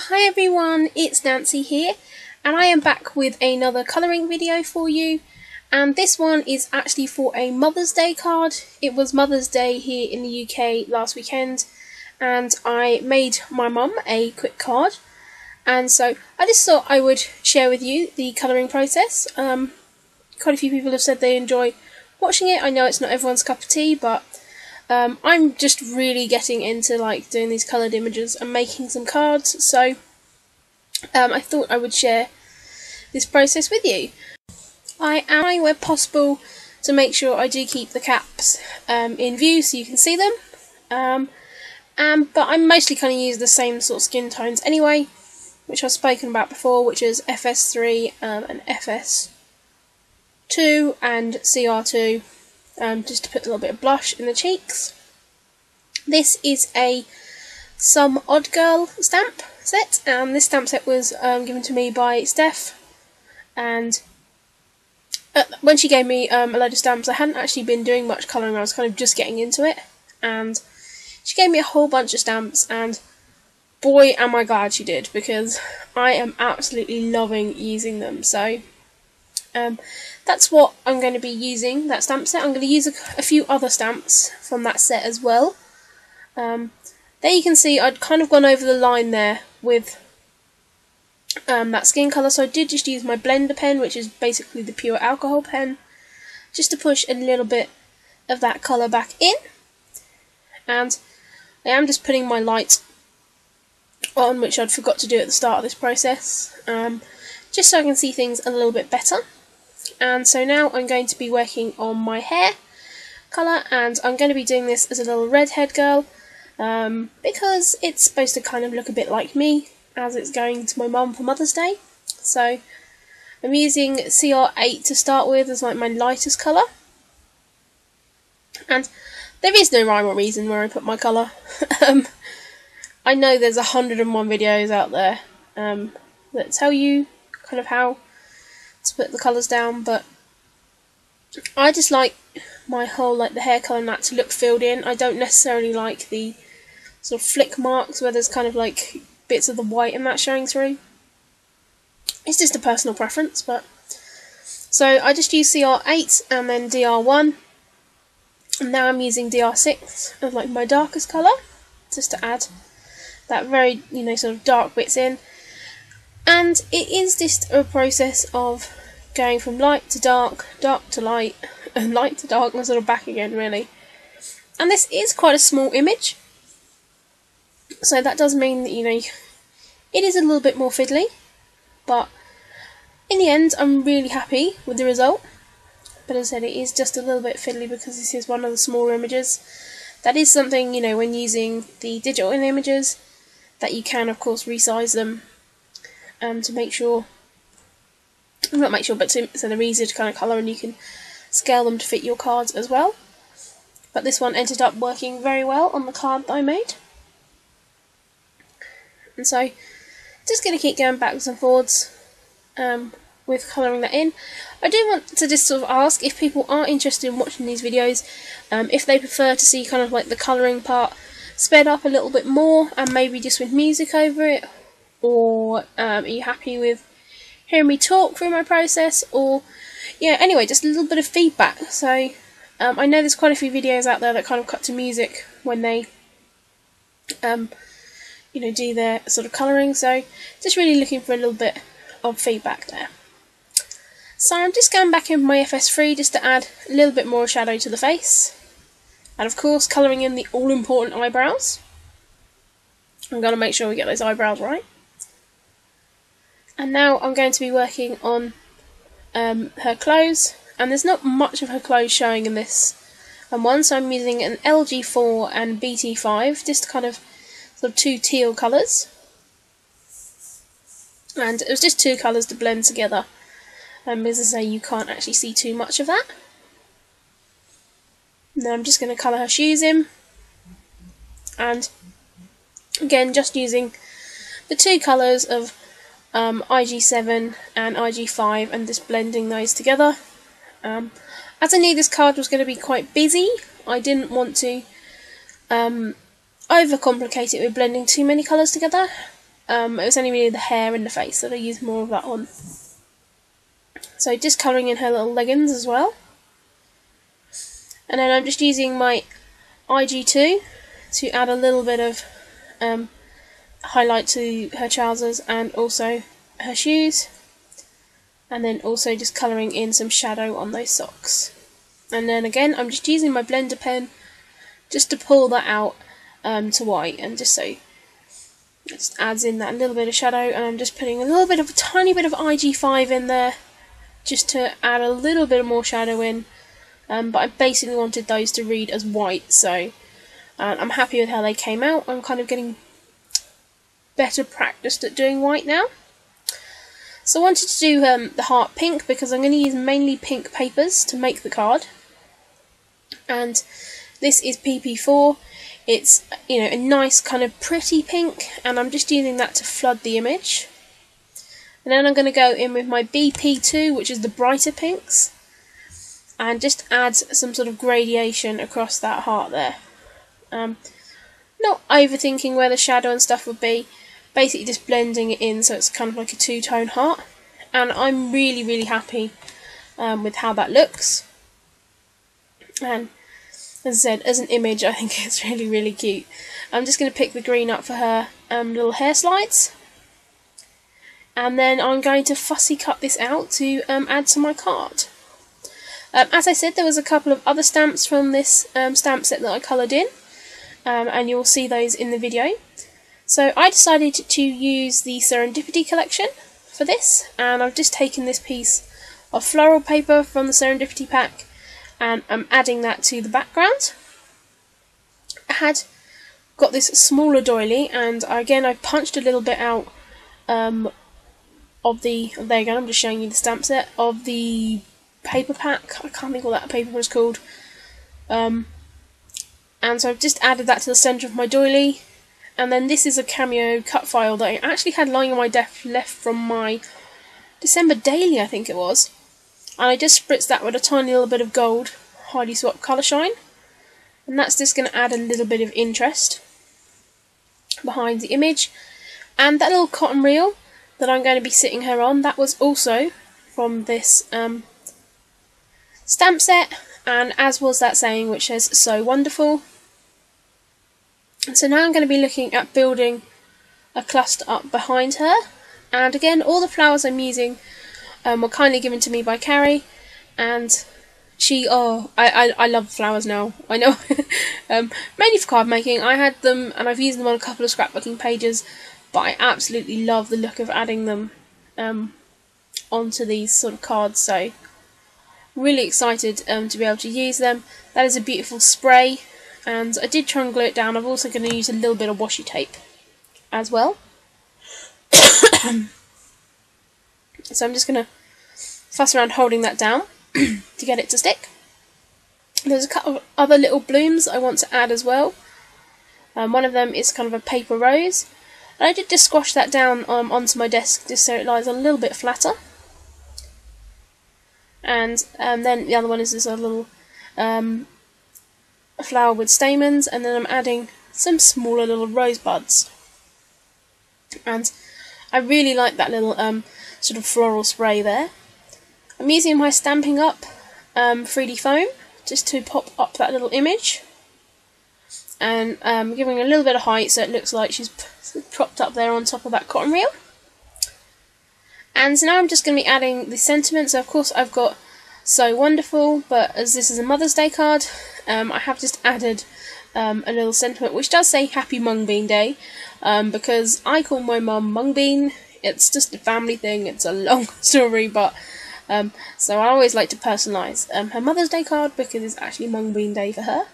Hi everyone, it's Nancy here, and I am back with another colouring video for you, and this one is actually for a Mother's Day card. It was Mother's Day here in the UK last weekend, and I made my mum a quick card, and so I just thought I would share with you the colouring process. Quite a few people have said they enjoy watching it. I know it's not everyone's cup of tea, but I'm just really getting into doing these coloured images and making some cards, so I thought I would share this process with you. I am trying where possible to make sure I do keep the caps in view so you can see them, but I mostly kind of use the same sort of skin tones anyway, which I've spoken about before, which is FS3 and FS2 and CR2. Just to put a little bit of blush in the cheeks. This is a Some Odd Girl stamp set, and this stamp set was given to me by Steph, and when she gave me a load of stamps, I hadn't actually been doing much colouring, I was kind of just getting into it, and she gave me a whole bunch of stamps, and boy am I glad she did, because I am absolutely loving using them. So that's what I'm going to be using, that stamp set. I'm going to use a few other stamps from that set as well. There you can see I'd kind of gone over the line there with that skin colour, so I did just use my blender pen, which is basically the pure alcohol pen, just to push a little bit of that colour back in. And I am just putting my light on, which I'd forgot to do at the start of this process, just so I can see things a little bit better. And so now I'm going to be working on my hair colour, and I'm going to be doing this as a little redhead girl, because it's supposed to kind of look a bit like me, as it's going to my mum for Mother's Day. So I'm using CR8 to start with as like my lightest colour, and there is no rhyme or reason where I put my colour. I know there's 101 videos out there that tell you kind of how to put the colours down, but I just like my whole the hair colour and that to look filled in. I don't necessarily like the sort of flick marks where there's kind of bits of the white and that showing through. It's just a personal preference, but so I just use CR8 and then DR1, and now I'm using DR6 as my darkest colour, just to add that very sort of dark bits in. And it is just a process of going from light to dark, dark to light, and light to dark, and sort of back again, really. And this is quite a small image, so that does mean that, it is a little bit more fiddly, but in the end, I'm really happy with the result. But as I said, it is just a little bit fiddly because this is one of the smaller images. That is something, when using the digital images, that you can, of course, resize them to make sure, not make sure, but so they're easier to kind of colour, and you can scale them to fit your cards as well. But this one ended up working very well on the card that I made. And so, just going to keep going backwards and forwards with colouring that in. I do want to just sort of ask if people are interested in watching these videos, if they prefer to see kind of the colouring part sped up a little bit more, and maybe just with music over it, or are you happy with hearing me talk through my process, or anyway, just a little bit of feedback. So I know there's quite a few videos out there that kind of cut to music when they do their sort of colouring, so just really looking for a little bit of feedback there. So I'm just going back in my FS3 just to add a little bit more shadow to the face, and of course colouring in the all important eyebrows. I'm going to make sure we get those eyebrows right. And now I'm going to be working on her clothes, and there's not much of her clothes showing in this one, so I'm using an LG4 and BT5, just kind of sort of two teal colours, and it was just two colours to blend together. As I say, you can't actually see too much of that. Now I'm just going to colour her shoes in, and again just using the two colours of IG7 and IG5 and just blending those together. As I knew this card was going to be quite busy, I didn't want to overcomplicate it with blending too many colours together. it was only really the hair and the face that I used more of that on. So just colouring in her little leggings as well. And then I'm just using my IG2 to add a little bit of highlight to her trousers and also her shoes. And then also just colouring in some shadow on those socks. And then again, I'm just using my blender pen just to pull that out to white, and just so it just adds in that little bit of shadow. And I'm just putting a tiny bit of IG5 in there just to add a little bit more shadow in. But I basically wanted those to read as white, so I'm happy with how they came out. I'm kind of getting better practiced at doing white now. So I wanted to do the heart pink because I'm going to use mainly pink papers to make the card. And this is PP4. It's, you know, a nice kind of pretty pink, and I'm just using that to flood the image. And then I'm going to go in with my BP2, which is the brighter pinks, and just add some sort of gradation across that heart there. Not overthinking where the shadow and stuff would be, basically just blending it in so it's kind of like a two-tone heart. And I'm really, really happy with how that looks. And as I said, as an image, I think it's really, really cute. I'm just going to pick the green up for her little hair slides. And then I'm going to fussy cut this out to add to my card. As I said, there was a couple of other stamps from this stamp set that I coloured in. And you'll see those in the video. So I decided to use the Serendipity collection for this, and I've just taken this piece of floral paper from the Serendipity pack and I'm adding that to the background. I had got this smaller doily, and again I punched a little bit out of the, there you go, I'm just showing you the stamp set of the paper pack. I can't think what that paper was called. And so I've just added that to the centre of my doily. And then this is a cameo cut file that I actually had lying on my desk left from my December daily, I think it was. And I just spritzed that with a tiny little bit of gold Hardy Swap Colour Shine. And that's just going to add a little bit of interest behind the image. And that little cotton reel that I'm going to be sitting her on, that was also from this stamp set. And as was that saying, which says, "So wonderful." So now I'm going to be looking at building a cluster up behind her. And again, all the flowers I'm using were kindly given to me by Carrie. And I love flowers now, I know. Mainly for card making. I had them and I've used them on a couple of scrapbooking pages. But I absolutely love the look of adding them onto these sort of cards. So really excited to be able to use them. That is a beautiful spray. And I did try and glue it down. I'm also going to use a little bit of washi tape as well. So I'm just going to fuss around holding that down to get it to stick. There's a couple of other little blooms I want to add as well. One of them is kind of a paper rose. And I did just squash that down onto my desk just so it lies a little bit flatter. And then the other one is this little flower with stamens, and then I'm adding some smaller little rosebuds. And I really like that little sort of floral spray there. I'm using my Stampin' Up 3D foam just to pop up that little image, and giving a little bit of height so it looks like she's propped up there on top of that cotton reel. And so now I'm just going to be adding the sentiment. So of course I've got "So wonderful," but as this is a Mother's Day card, I have just added a little sentiment which does say "Happy Mung Bean Day," because I call my mum Mung Bean. It's just a family thing, it's a long story, but so I always like to personalise her Mother's Day card because it's actually Mung Bean Day for her.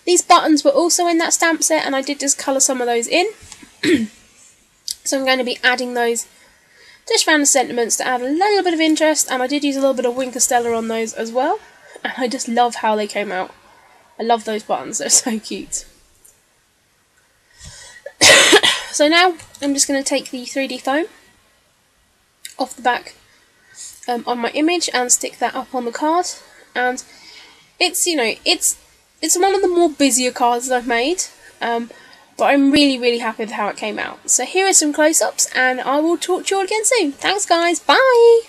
These buttons were also in that stamp set, and I did just colour some of those in. So I'm going to be adding those just around the sentiments to add a little bit of interest, and I did use a little bit of Winker Stella on those as well. And I just love how they came out. I love those buttons, they're so cute. So now I'm just going to take the 3D foam off the back on my image and stick that up on the card. And it's, you know, it's one of the more busier cards that I've made, but I'm really happy with how it came out. So here are some close-ups, and I will talk to you all again soon. Thanks guys, bye!